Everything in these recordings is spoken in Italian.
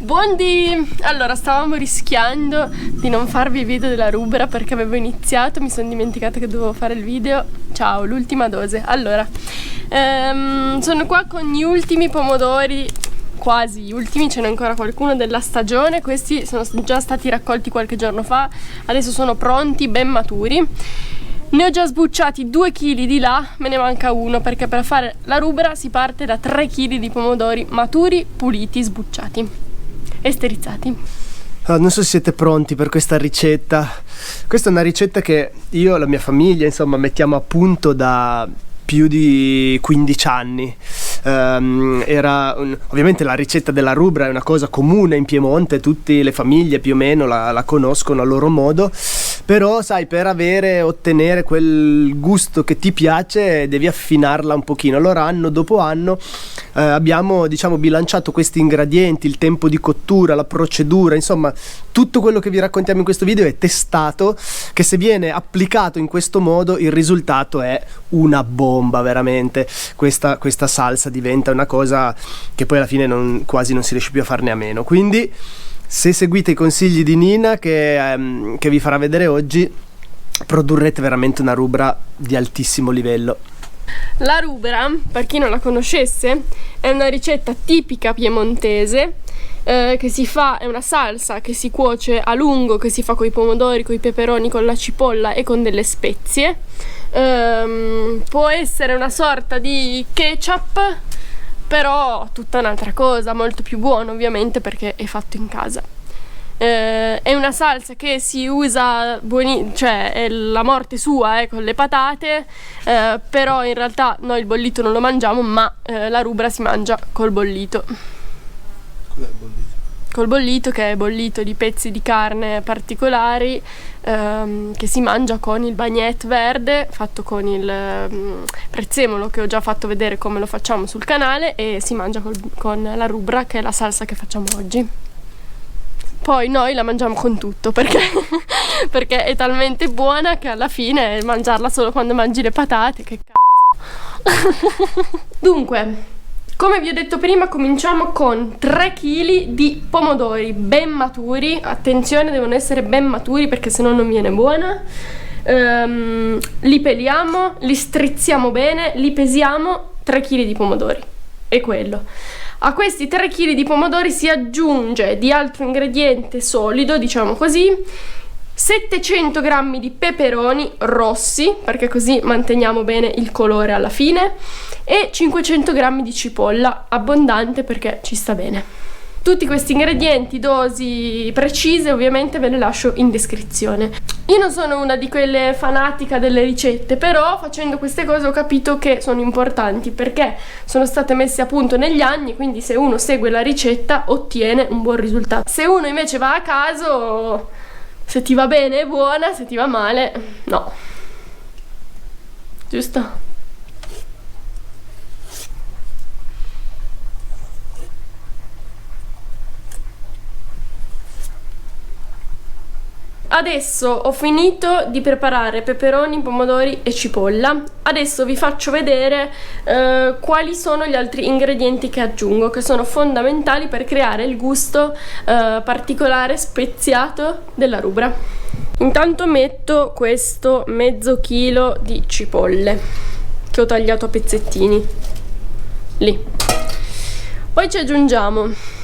Buondì! Allora, stavamo rischiando di non farvi il video della rubera perché avevo iniziato, mi sono dimenticata che dovevo fare il video. Ciao, l'ultima dose. Allora, sono qua con gli ultimi pomodori, quasi gli ultimi, ce n'è ancora qualcuno della stagione. Questi sono già stati raccolti qualche giorno fa, adesso sono pronti, ben maturi. Ne ho già sbucciati 2 kg di là, me ne manca uno perché per fare la rubera si parte da 3 kg di pomodori maturi, puliti, sbucciati e sterizzati. Allora, non so se siete pronti per questa ricetta. Questa è una ricetta che io e la mia famiglia, insomma, mettiamo a punto da più di 15 anni. Ovviamente la ricetta della rubera è una cosa comune in Piemonte, tutte le famiglie più o meno la conoscono a loro modo, però sai, per ottenere quel gusto che ti piace devi affinarla un pochino. Allora anno dopo anno abbiamo, diciamo, bilanciato questi ingredienti, il tempo di cottura, la procedura, insomma tutto quello che vi raccontiamo in questo video è testato, che se viene applicato in questo modo il risultato è una bomba, veramente. Questa salsa diventa una cosa che poi alla fine quasi non si riesce più a farne a meno. Quindi se seguite i consigli di Nina che vi farà vedere oggi, produrrete veramente una rubera di altissimo livello. La rubera, per chi non la conoscesse, è una ricetta tipica piemontese che si fa, è una salsa che si cuoce a lungo, che si fa con i pomodori, con i peperoni, con la cipolla e con delle spezie. Può essere una sorta di ketchup, però tutta un'altra cosa, molto più buono ovviamente perché è fatto in casa. È una salsa che si usa cioè è la morte sua con le patate, però in realtà noi il bollito non lo mangiamo, ma la rubera si mangia col bollito. Cos'è il bollito? Col bollito, che è bollito di pezzi di carne particolari, che si mangia con il bagnette verde fatto con il prezzemolo, che ho già fatto vedere come lo facciamo sul canale, e si mangia con la rubera, che è la salsa che facciamo oggi. Poi noi la mangiamo con tutto perché è talmente buona che alla fine mangiarla solo quando mangi le patate, che cazzo. Dunque, come vi ho detto prima, cominciamo con 3 kg di pomodori ben maturi. Attenzione, devono essere ben maturi perché sennò non viene buona. Li peliamo, li strizziamo bene, li pesiamo. 3 kg di pomodori, è quello. A questi 3 kg di pomodori si aggiunge di altro ingrediente solido, diciamo così, 700 g di peperoni rossi, perché così manteniamo bene il colore alla fine, e 500 g di cipolla, abbondante perché ci sta bene. Tutti questi ingredienti, dosi precise, ovviamente ve le lascio in descrizione. Io non sono una di quelle fanatica delle ricette, però facendo queste cose ho capito che sono importanti perché sono state messe a punto negli anni, quindi se uno segue la ricetta ottiene un buon risultato. Se uno invece va a caso, se ti va bene è buona, se ti va male no. Giusto? Adesso ho finito di preparare peperoni, pomodori e cipolla. Adesso vi faccio vedere quali sono gli altri ingredienti che aggiungo, che sono fondamentali per creare il gusto particolare, speziato della rubera. Intanto metto questo mezzo chilo di cipolle che ho tagliato a pezzettini, lì. Poi ci aggiungiamo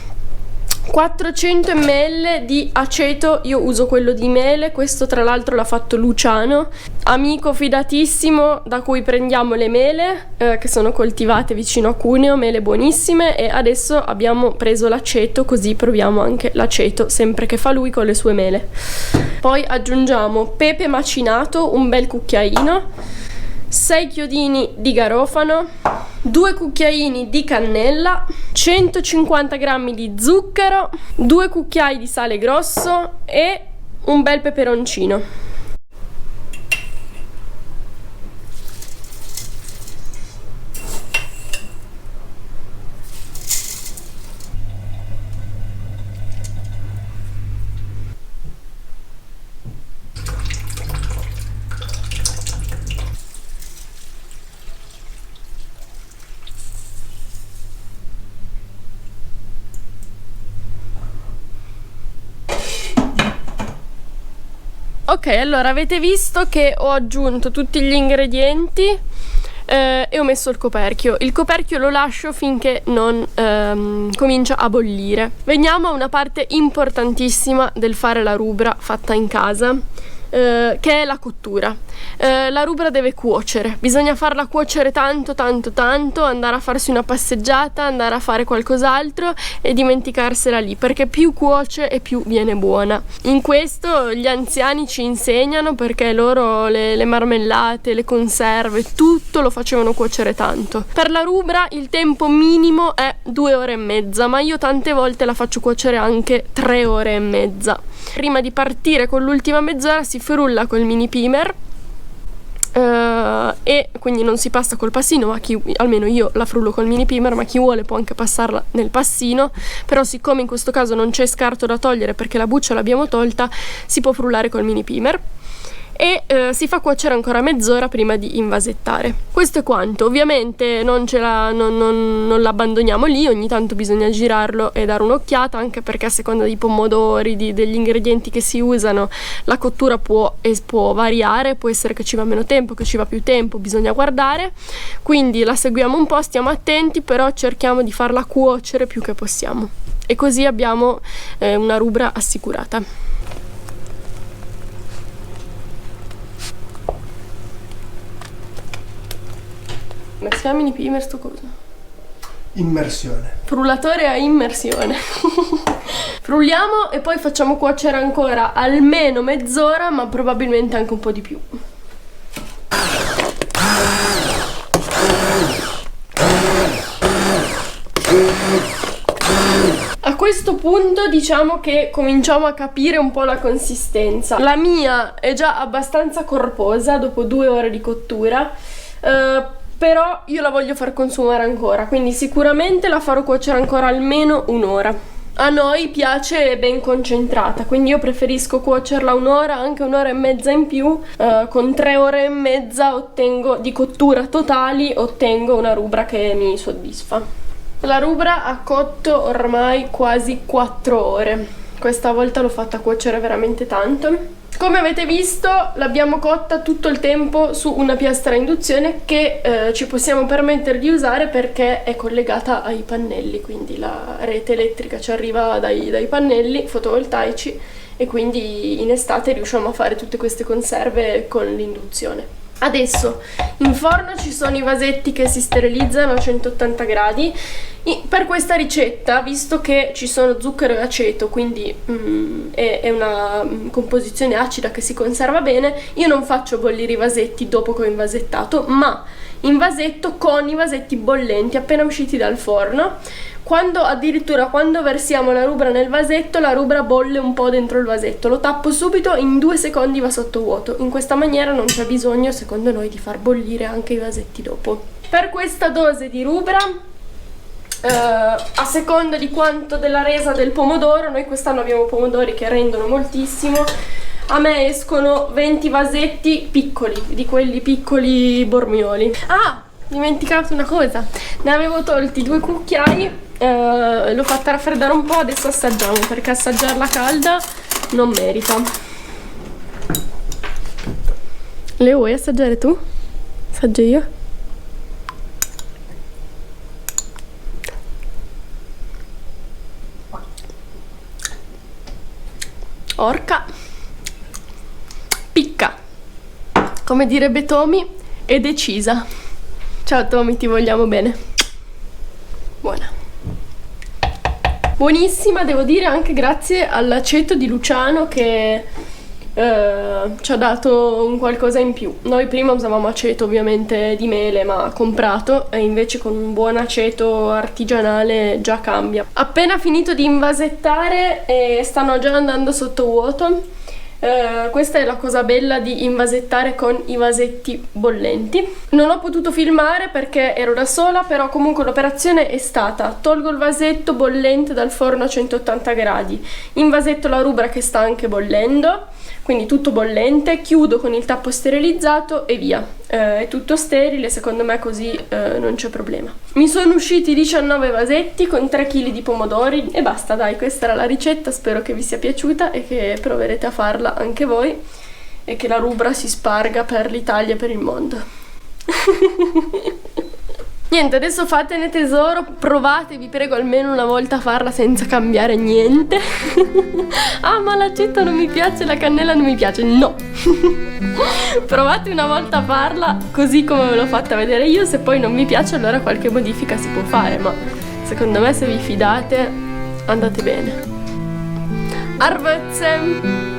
400 ml di aceto, io uso quello di mele, questo tra l'altro l'ha fatto Luciano, amico fidatissimo da cui prendiamo le mele che sono coltivate vicino a Cuneo, mele buonissime, e adesso abbiamo preso l'aceto, così proviamo anche l'aceto, sempre che fa lui con le sue mele. Poi aggiungiamo pepe macinato, un bel cucchiaino, 6 chiodini di garofano, 2 cucchiaini di cannella, 150 g di zucchero, 2 cucchiai di sale grosso e un bel peperoncino. Ok, allora avete visto che ho aggiunto tutti gli ingredienti e ho messo il coperchio. Il coperchio lo lascio finché non comincia a bollire. Veniamo a una parte importantissima del fare la rubra fatta in casa, che è la cottura. La rubra deve cuocere, bisogna farla cuocere tanto, andare a farsi una passeggiata, andare a fare qualcos'altro e dimenticarsela lì, perché più cuoce e più viene buona. In questo gli anziani ci insegnano, perché loro le marmellate, le conserve, tutto lo facevano cuocere tanto. Per la rubra il tempo minimo è 2 ore e mezza, ma io tante volte la faccio cuocere anche 3 ore e mezza. Prima di partire con l'ultima mezz'ora si frulla col mini pimer, e quindi non si passa col passino, ma almeno io la frullo col mini pimer, ma chi vuole può anche passarla nel passino. Però siccome in questo caso non c'è scarto da togliere perché la buccia l'abbiamo tolta, si può frullare col mini pimer e si fa cuocere ancora mezz'ora prima di invasettare. Questo è quanto. Ovviamente non l'abbandoniamo lì, ogni tanto bisogna girarlo e dare un'occhiata, anche perché a seconda dei pomodori, degli ingredienti che si usano, la cottura può variare, può essere che ci va meno tempo, che ci va più tempo, bisogna guardare, quindi la seguiamo un po', stiamo attenti, però cerchiamo di farla cuocere più che possiamo e così abbiamo una rubra assicurata. Come si chiama mini pimer sto coso? Immersione. Frullatore a immersione. Frulliamo e poi facciamo cuocere ancora almeno mezz'ora, ma probabilmente anche un po' di più. A questo punto diciamo che cominciamo a capire un po' la consistenza. La mia è già abbastanza corposa dopo 2 ore di cottura, però io la voglio far consumare ancora, quindi sicuramente la farò cuocere ancora almeno 1 ora. A noi piace ben concentrata, quindi io preferisco cuocerla 1 ora, anche 1 ora e mezza in più. Con 3 ore e mezza di cottura totali ottengo una rubra che mi soddisfa. La rubra ha cotto ormai quasi 4 ore, questa volta l'ho fatta cuocere veramente tanto. Come avete visto l'abbiamo cotta tutto il tempo su una piastra a induzione che ci possiamo permettere di usare perché è collegata ai pannelli, quindi la rete elettrica ci arriva dai pannelli fotovoltaici e quindi in estate riusciamo a fare tutte queste conserve con l'induzione. Adesso in forno ci sono i vasetti che si sterilizzano a 180 gradi. Per questa ricetta, visto che ci sono zucchero e aceto, quindi è una composizione acida che si conserva bene, io non faccio bollire i vasetti dopo che ho invasettato, ma invasetto con i vasetti bollenti appena usciti dal forno. Addirittura quando versiamo la rubra nel vasetto, la rubra bolle un po' dentro il vasetto, lo tappo subito, in 2 secondi va sotto vuoto. In questa maniera non c'è bisogno, secondo noi, di far bollire anche i vasetti dopo. Per questa dose di rubra, a seconda di quanto della resa del pomodoro, noi quest'anno abbiamo pomodori che rendono moltissimo, a me escono 20 vasetti piccoli, di quelli piccoli bormioli. Ah, dimenticato una cosa, ne avevo tolti 2 cucchiai, l'ho fatta raffreddare un po', adesso assaggiamo perché assaggiarla calda non merita. Le vuoi assaggiare tu? Assaggio io? Orca, picca, come direbbe Tommy, è decisa. Ciao Tommy, ti vogliamo bene. Buona. Buonissima, devo dire, anche grazie all'aceto di Luciano che ci ha dato un qualcosa in più. Noi prima usavamo aceto ovviamente di mele, ma comprato, e invece con un buon aceto artigianale già cambia. Appena finito di invasettare e stanno già andando sotto vuoto. Questa è la cosa bella di invasettare con i vasetti bollenti. Non ho potuto filmare perché ero da sola, però comunque l'operazione è stata: tolgo il vasetto bollente dal forno a 180 gradi, invasetto la rubra che sta anche bollendo, quindi tutto bollente, chiudo con il tappo sterilizzato e via. È tutto sterile, secondo me, così non c'è problema. Mi sono usciti 19 vasetti con 3 kg di pomodori e basta, dai, questa era la ricetta, spero che vi sia piaciuta e che proverete a farla anche voi. e che la rubra si sparga per l'Italia e per il mondo. Niente, adesso fatene tesoro, provate, vi prego, almeno una volta a farla senza cambiare niente. Ah, ma l'aceto non mi piace, la cannella non mi piace, no. Provate una volta a farla così come ve l'ho fatta vedere io, se poi non vi piace allora qualche modifica si può fare, ma secondo me se vi fidate andate bene. Arvezze!